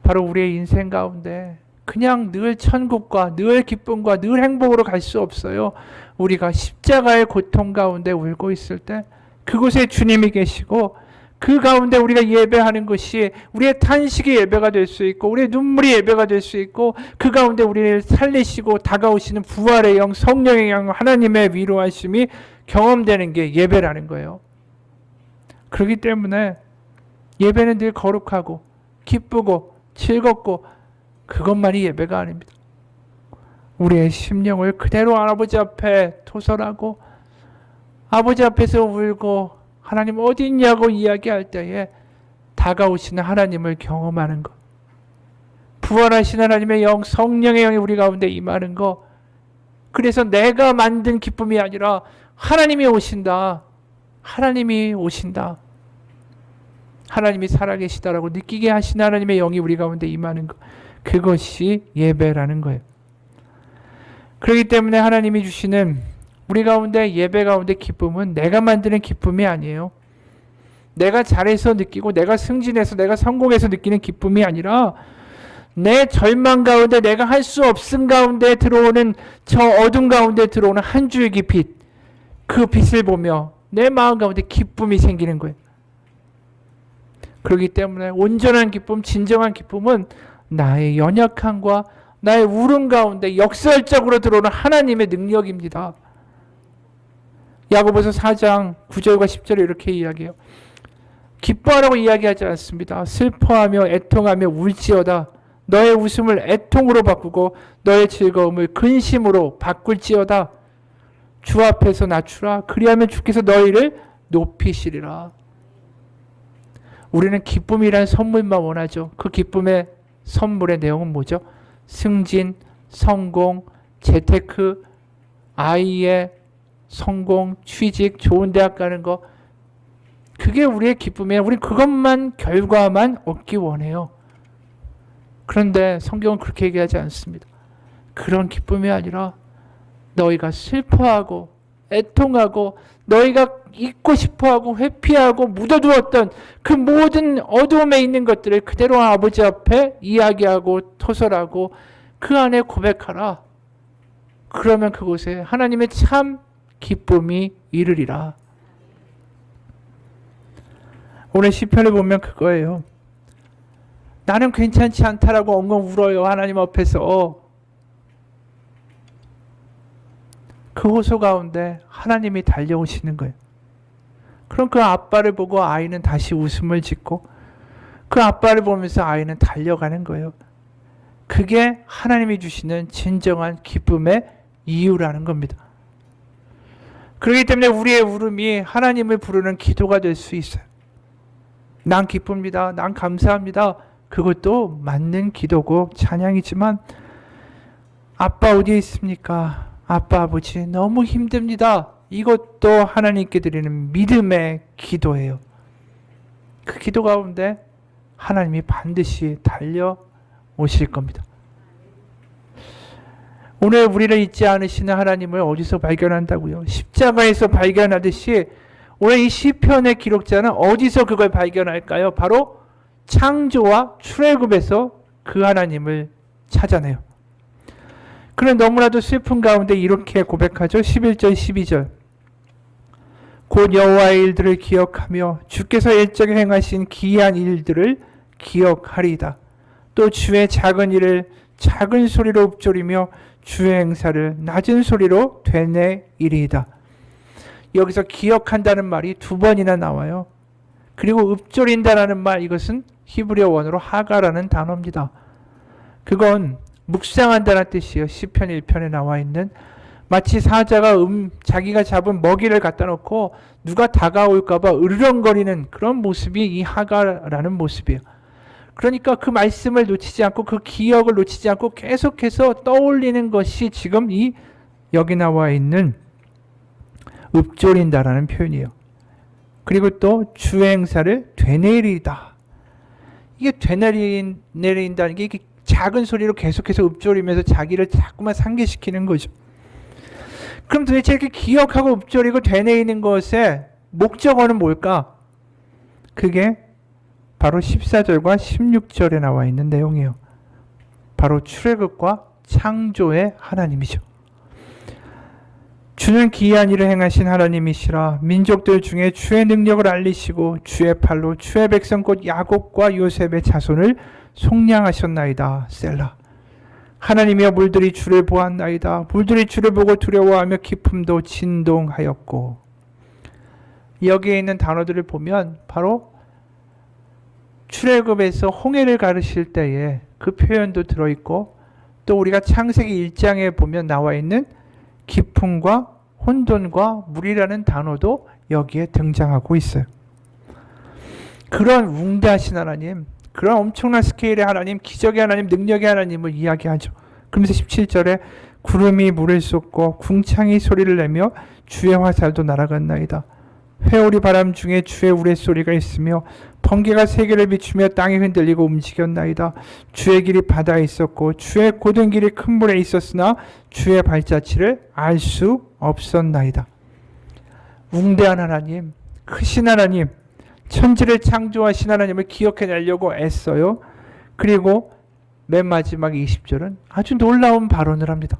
바로 우리의 인생 가운데 그냥 늘 천국과 늘 기쁨과 늘 행복으로 갈 수 없어요. 우리가 십자가의 고통 가운데 울고 있을 때 그곳에 주님이 계시고 그 가운데 우리가 예배하는 것이 우리의 탄식이 예배가 될 수 있고 우리의 눈물이 예배가 될 수 있고 그 가운데 우리를 살리시고 다가오시는 부활의 영, 성령의 영, 하나님의 위로하심이 경험되는 게 예배라는 거예요. 그렇기 때문에 예배는 늘 거룩하고 기쁘고 즐겁고 그것만이 예배가 아닙니다. 우리의 심령을 그대로 아버지 앞에 토설하고 아버지 앞에서 울고 하나님 어디 있냐고 이야기할 때에 다가오시는 하나님을 경험하는 것, 부활하신 하나님의 영, 성령의 영이 우리 가운데 임하는 것, 그래서 내가 만든 기쁨이 아니라 하나님이 오신다. 하나님이 오신다. 하나님이 살아계시다라고 느끼게 하신 하나님의 영이 우리 가운데 임하는 것, 그것이 예배라는 거예요. 그렇기 때문에 하나님이 주시는 우리 가운데 예배 가운데 기쁨은 내가 만드는 기쁨이 아니에요. 내가 잘해서 느끼고 내가 승진해서 내가 성공해서 느끼는 기쁨이 아니라 내 절망 가운데 내가 할 수 없음 가운데 들어오는 저 어둠 가운데 들어오는 한 줄기 빛, 그 빛을 보며 내 마음 가운데 기쁨이 생기는 거예요. 그렇기 때문에 온전한 기쁨, 진정한 기쁨은 나의 연약함과 나의 울음 가운데 역설적으로 들어오는 하나님의 능력입니다. 야고보서 4장 9절과 10절에 이렇게 이야기해요. 기뻐하라고 이야기하지 않습니다. 슬퍼하며 애통하며 울지어다. 너의 웃음을 애통으로 바꾸고 너의 즐거움을 근심으로 바꿀지어다. 주 앞에서 낮추라. 그리하면 주께서 너희를 높이시리라. 우리는 기쁨이란 선물만 원하죠. 그 기쁨의 선물의 내용은 뭐죠? 승진, 성공, 재테크, 아이의 성공, 취직, 좋은 대학 가는 거, 그게 우리의 기쁨이에요. 우린 그것만, 결과만 얻기 원해요. 그런데 성경은 그렇게 얘기하지 않습니다. 그런 기쁨이 아니라 너희가 슬퍼하고 애통하고 너희가 잊고 싶어하고 회피하고 묻어두었던 그 모든 어두움에 있는 것들을 그대로 아버지 앞에 이야기하고 토설하고 그 안에 고백하라. 그러면 그곳에 하나님의 참 기쁨이 이르리라. 오늘 시편을 보면 그거예요. 나는 괜찮지 않다라고 엉엉 울어요. 하나님 앞에서. 그 호소 가운데 하나님이 달려오시는 거예요. 그럼 그 아빠를 보고 아이는 다시 웃음을 짓고 그 아빠를 보면서 아이는 달려가는 거예요. 그게 하나님이 주시는 진정한 기쁨의 이유라는 겁니다. 그렇기 때문에 우리의 울음이 하나님을 부르는 기도가 될 수 있어요. 난 기쁩니다. 난 감사합니다. 그것도 맞는 기도고 찬양이지만 아빠 어디에 있습니까? 아빠 아버지 너무 힘듭니다. 이것도 하나님께 드리는 믿음의 기도예요. 그 기도 가운데 하나님이 반드시 달려오실 겁니다. 오늘 우리를 잊지 않으시는 하나님을 어디서 발견한다고요? 십자가에서 발견하듯이 오늘 이 시편의 기록자는 어디서 그걸 발견할까요? 바로 창조와 출애굽에서 그 하나님을 찾아내요. 그는 너무나도 슬픈 가운데 이렇게 고백하죠. 11절 12절 곧 여호와의 일들을 기억하며 주께서 일적에 행하신 기이한 일들을 기억하리이다. 또 주의 작은 일을 작은 소리로 읊조리며 주의 행사를 낮은 소리로 되뇌이리이다. 여기서 기억한다는 말이 두 번이나 나와요. 그리고 읊조린다라는 말, 이것은 히브리어 원어로 하가라는 단어입니다. 그건 묵상한다는 뜻이에요. 시편 1편에 나와 있는 마치 사자가 자기가 잡은 먹이를 갖다 놓고 누가 다가올까 봐 으르렁거리는 그런 모습이 이 하가라는 모습이에요. 그러니까 그 말씀을 놓치지 않고 그 기억을 놓치지 않고 계속해서 떠올리는 것이 지금 이 여기 나와 있는 읊조린다라는 표현이에요. 그리고 또 주의 행사를 되뇌이리이다. 이게 되뇌린다는 게 이게 작은 소리로 계속해서 읊조리면서 자기를 자꾸만 상기시키는 거죠. 그럼 도대체 이렇게 기억하고 읊조리고 되뇌이는 것의 목적어는 뭘까? 그게 바로 14절과 16절에 나와 있는 내용이에요. 바로 출애굽과 창조의 하나님이죠. 주는 기이한 일을 행하신 하나님이시라. 민족들 중에 주의 능력을 알리시고 주의 팔로 주의 백성 곧 야곱과 요셉의 자손을 속량하셨나이다. 셀라. 하나님이여 물들이 주를 보았나이다. 물들이 주를 보고 두려워하며 기품도 진동하였고. 여기에 있는 단어들을 보면 바로 출애굽에서 홍해를 가르실 때에 그 표현도 들어있고 또 우리가 창세기 1장에 보면 나와 있는 기품과 혼돈과 물이라는 단어도 여기에 등장하고 있어요. 그런 웅대하신 하나님, 그런 엄청난 스케일의 하나님, 기적의 하나님, 능력의 하나님을 이야기하죠. 그러면서 17절에 구름이 물을 쏟고 궁창이 소리를 내며 주의 화살도 날아갔나이다. 회오리 바람 중에 주의 우레소리가 있으며 번개가 세계를 비추며 땅이 흔들리고 움직였나이다. 주의 길이 바다에 있었고 주의 고든 길이 큰 물에 있었으나 주의 발자취를 알 수 없었나이다. 웅대한 하나님, 크신 하나님, 천지를 창조하신 하나님을 기억해내려고 애써요. 그리고 맨 마지막 20절은 아주 놀라운 발언을 합니다.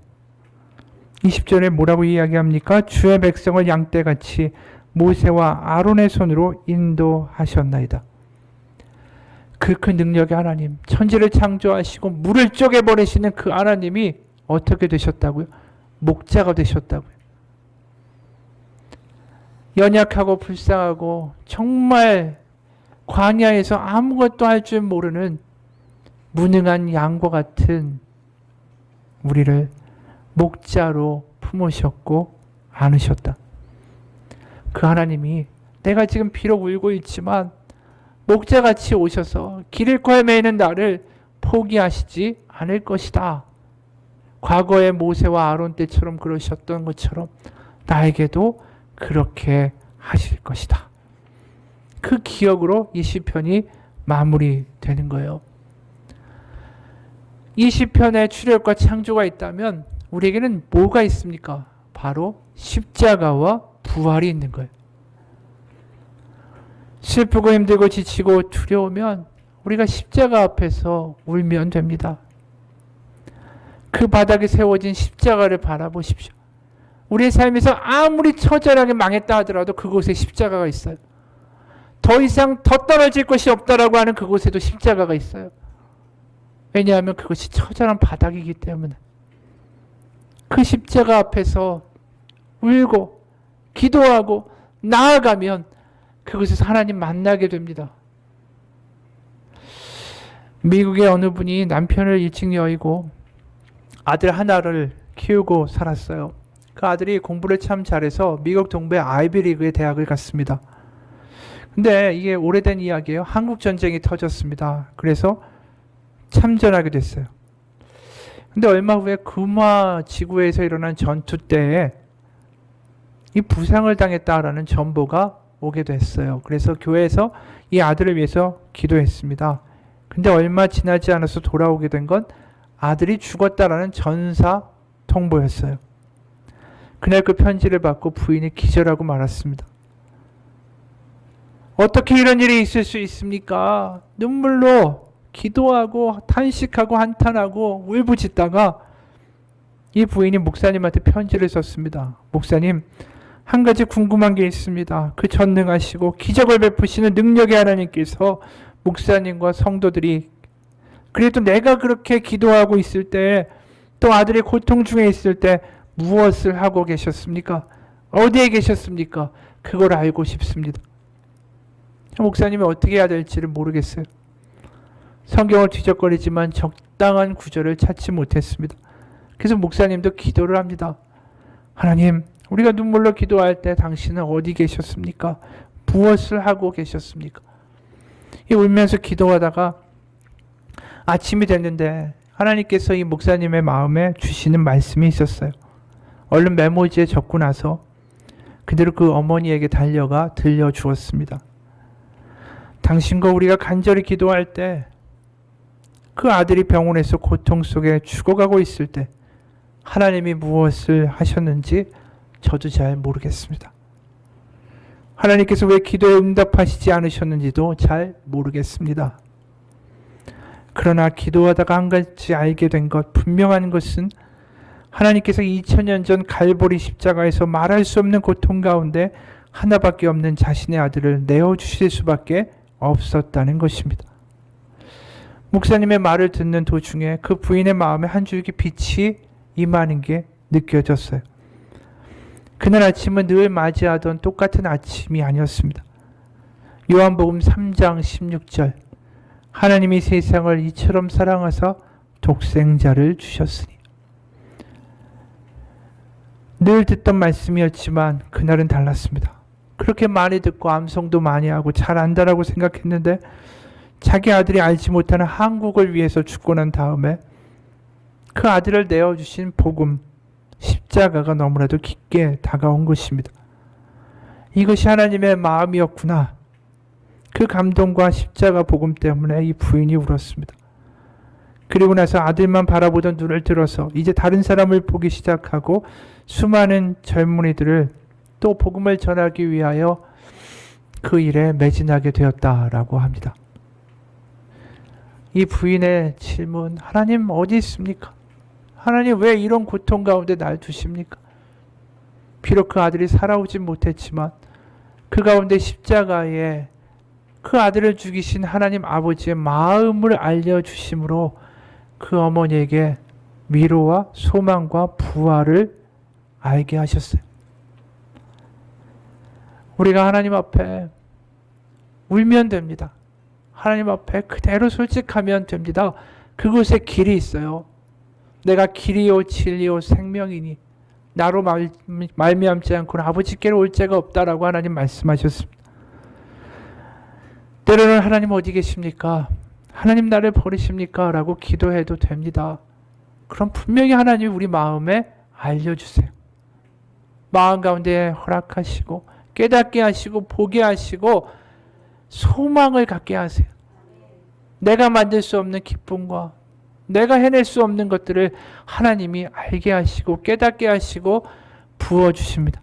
20절에 뭐라고 이야기합니까? 주의 백성을 양떼같이 모세와 아론의 손으로 인도하셨나이다. 그 능력의 하나님, 천지를 창조하시고 물을 쪼개버리시는 그 하나님이 어떻게 되셨다고요? 목자가 되셨다고요. 연약하고 불쌍하고 정말 광야에서 아무것도 할 줄 모르는 무능한 양과 같은 우리를 목자로 품으셨고 안으셨다. 그 하나님이 내가 지금 비록 울고 있지만 목자같이 오셔서 길을 매이는 나를 포기하시지 않을 것이다. 과거의 모세와 아론 때처럼 그러셨던 것처럼 나에게도 그렇게 하실 것이다. 그 기억으로 이 시편이 마무리되는 거예요. 이 시편에 출애굽과 창조가 있다면 우리에게는 뭐가 있습니까? 바로 십자가와 부활이 있는 거예요. 슬프고 힘들고 지치고 두려우면 우리가 십자가 앞에서 울면 됩니다. 그 바닥에 세워진 십자가를 바라보십시오. 우리의 삶에서 아무리 처절하게 망했다 하더라도 그곳에 십자가가 있어요. 더 이상 더 떨어질 것이 없다라고 하는 그곳에도 십자가가 있어요. 왜냐하면 그것이 처절한 바닥이기 때문에. 그 십자가 앞에서 울고 기도하고 나아가면 그곳에서 하나님 만나게 됩니다. 미국의 어느 분이 남편을 일찍 여의고 아들 하나를 키우고 살았어요. 그 아들이 공부를 참 잘해서 미국 동부의 아이비리그의 대학을 갔습니다. 근데 이게 오래된 이야기예요. 한국 전쟁이 터졌습니다. 그래서 참전하게 됐어요. 근데 얼마 후에 금화 지구에서 일어난 전투 때에 이 부상을 당했다라는 전보가 오게 됐어요. 그래서 교회에서 이 아들을 위해서 기도했습니다. 근데 얼마 지나지 않아서 돌아오게 된 건 아들이 죽었다라는 전사 통보였어요. 그날 그 편지를 받고 부인이 기절하고 말았습니다. 어떻게 이런 일이 있을 수 있습니까? 눈물로 기도하고 탄식하고 한탄하고 울부짖다가 이 부인이 목사님한테 편지를 썼습니다. 목사님, 한 가지 궁금한 게 있습니다. 그 전능하시고 기적을 베푸시는 능력의 하나님께서 목사님과 성도들이 그래도 내가 그렇게 기도하고 있을 때 또 아들이 고통 중에 있을 때 무엇을 하고 계셨습니까? 어디에 계셨습니까? 그걸 알고 싶습니다. 목사님이 어떻게 해야 될지를 모르겠어요. 성경을 뒤적거리지만 적당한 구절을 찾지 못했습니다. 그래서 목사님도 기도를 합니다. 하나님, 우리가 눈물로 기도할 때 당신은 어디 계셨습니까? 무엇을 하고 계셨습니까? 울면서 기도하다가 아침이 됐는데 하나님께서 이 목사님의 마음에 주시는 말씀이 있었어요. 얼른 메모지에 적고 나서 그대로 그 어머니에게 달려가 들려주었습니다. 당신과 우리가 간절히 기도할 때 그 아들이 병원에서 고통 속에 죽어가고 있을 때 하나님이 무엇을 하셨는지 저도 잘 모르겠습니다. 하나님께서 왜 기도에 응답하시지 않으셨는지도 잘 모르겠습니다. 그러나 기도하다가 한 가지 알게 된 것, 분명한 것은 하나님께서 2000년 전 갈보리 십자가에서 말할 수 없는 고통 가운데 하나밖에 없는 자신의 아들을 내어주실 수밖에 없었다는 것입니다. 목사님의 말을 듣는 도중에 그 부인의 마음에 한 줄기 빛이 임하는 게 느껴졌어요. 그날 아침은 늘 맞이하던 똑같은 아침이 아니었습니다. 요한복음 3장 16절 하나님이 세상을 이처럼 사랑하사 독생자를 주셨으니. 늘 듣던 말씀이었지만 그날은 달랐습니다. 그렇게 많이 듣고 암송도 많이 하고 잘 안다라고 생각했는데 자기 아들이 알지 못하는 한국을 위해서 죽고 난 다음에 그 아들을 내어주신 복음, 십자가가 너무나도 깊게 다가온 것입니다. 이것이 하나님의 마음이었구나. 그 감동과 십자가 복음 때문에 이 부인이 울었습니다. 그리고 나서 아들만 바라보던 눈을 들어서 이제 다른 사람을 보기 시작하고 수많은 젊은이들을 또 복음을 전하기 위하여 그 일에 매진하게 되었다라고 합니다. 이 부인의 질문, 하나님 어디 있습니까? 하나님 왜 이런 고통 가운데 날 두십니까? 비록 그 아들이 살아오지 못했지만 그 가운데 십자가에 그 아들을 죽이신 하나님 아버지의 마음을 알려주심으로 그 어머니에게 위로와 소망과 부활을 알게 하셨어요. 우리가 하나님 앞에 울면 됩니다. 하나님 앞에 그대로 솔직하면 됩니다. 그곳에 길이 있어요. 내가 길이요 진리요 생명이니 나로 말미암지 않고는 아버지께로 올 자가 없다라고 하나님 말씀하셨습니다. 때로는 하나님 어디 계십니까? 하나님 나를 버리십니까? 라고 기도해도 됩니다. 그럼 분명히 하나님이 우리 마음에 알려주세요. 마음 가운데 허락하시고 깨닫게 하시고 보게 하시고 소망을 갖게 하세요. 내가 만들 수 없는 기쁨과 내가 해낼 수 없는 것들을 하나님이 알게 하시고 깨닫게 하시고 부어주십니다.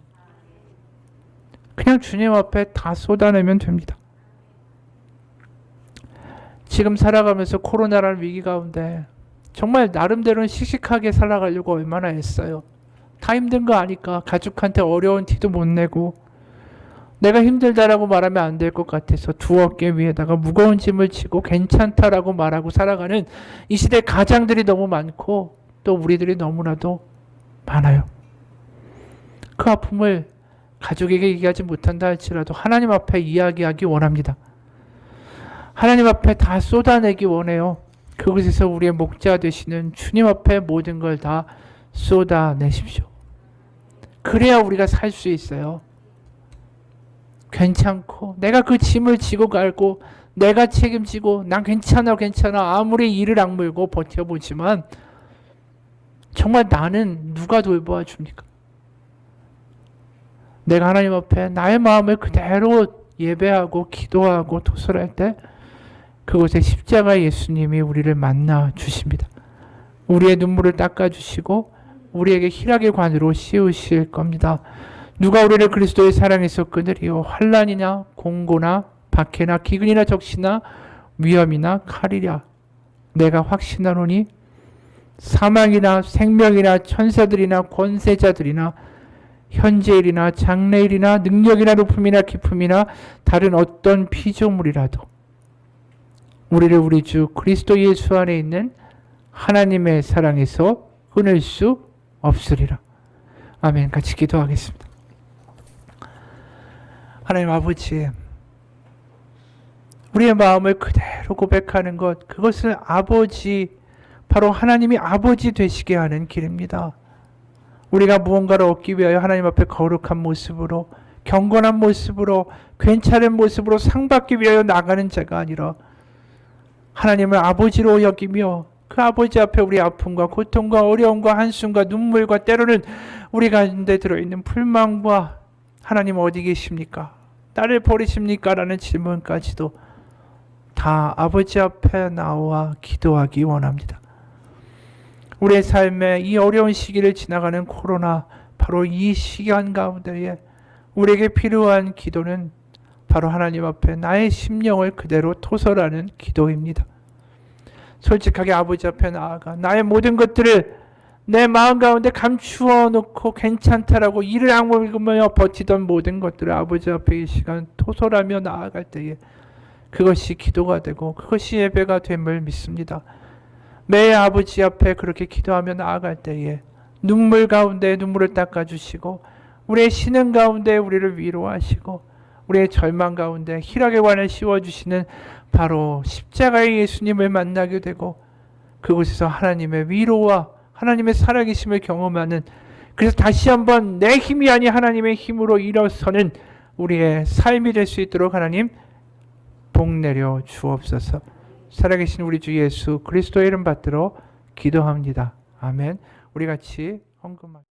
그냥 주님 앞에 다 쏟아내면 됩니다. 지금 살아가면서 코로나라는 위기 가운데 정말 나름대로는 씩씩하게 살아가려고 얼마나 애써요. 다 힘든 거 아니까 가족한테 어려운 티도 못 내고 내가 힘들다라고 말하면 안 될 것 같아서 두 어깨 위에다가 무거운 짐을 지고 괜찮다라고 말하고 살아가는 이 시대 가장들이 너무 많고 또 우리들이 너무나도 많아요. 그 아픔을 가족에게 얘기하지 못한다 할지라도 하나님 앞에 이야기하기 원합니다. 하나님 앞에 다 쏟아내기 원해요. 그곳에서 우리의 목자 되시는 주님 앞에 모든 걸 다 쏟아내십시오. 그래야 우리가 살 수 있어요. 괜찮고 내가 그 짐을 지고 갈고 내가 책임지고 난 괜찮아 아무리 이를 악물고 버텨보지만 정말 나는 누가 돌보아 줍니까? 내가 하나님 앞에 나의 마음을 그대로 예배하고 기도하고 토설할 때 그곳에 십자가 예수님이 우리를 만나 주십니다. 우리의 눈물을 닦아주시고 우리에게 희락의 관으로 씌우실 겁니다. 누가 우리를 그리스도의 사랑에서 끊으리요? 환난이나 공고나 박해나 기근이나 적시나 위험이나 칼이랴. 내가 확신하노니 사망이나 생명이나 천사들이나 권세자들이나 현재일이나 장래일이나 능력이나 높음이나 깊음이나 다른 어떤 피조물이라도 우리를 우리 주 그리스도 예수 안에 있는 하나님의 사랑에서 끊을 수 없으리라. 아멘. 같이 기도하겠습니다. 하나님 아버지, 우리의 마음을 그대로 고백하는 것, 그것을 아버지, 바로 하나님이 아버지 되시게 하는 길입니다. 우리가 무언가를 얻기 위하여 하나님 앞에 거룩한 모습으로, 경건한 모습으로, 괜찮은 모습으로 상받기 위하여 나가는 자가 아니라 하나님을 아버지로 여기며 그 아버지 앞에 우리 아픔과 고통과 어려움과 한숨과 눈물과 때로는 우리 가운데 들어있는 불만과 하나님 어디 계십니까? 나를 버리십니까? 라는 질문까지도 다 아버지 앞에 나와 기도하기 원합니다. 우리의 삶의 이 어려운 시기를 지나가는 코로나, 바로 이 시간 가운데에 우리에게 필요한 기도는 바로 하나님 앞에 나의 심령을 그대로 토설하는 기도입니다. 솔직하게 아버지 앞에 나아가 나의 모든 것들을 내 마음 가운데 감추어 놓고 괜찮다라고 이를 악물며 버티던 모든 것들을 아버지 앞에 이 시간 토설하며 나아갈 때에 그것이 기도가 되고 그것이 예배가 됨을 믿습니다. 매 아버지 앞에 그렇게 기도하며 나아갈 때에 눈물 가운데 눈물을 닦아주시고 우리의 신음 가운데 우리를 위로하시고 우리의 절망 가운데 희락의 관을 씌워주시는 바로 십자가의 예수님을 만나게 되고 그곳에서 하나님의 위로와 하나님의 살아계심을 경험하는, 그래서 다시 한번 내 힘이 아닌 하나님의 힘으로 일어서는 우리의 삶이 될 수 있도록 하나님 복 내려 주옵소서. 살아계신 우리 주 예수 그리스도의 이름 받들어 기도합니다. 아멘. 우리 같이 헌금합니다.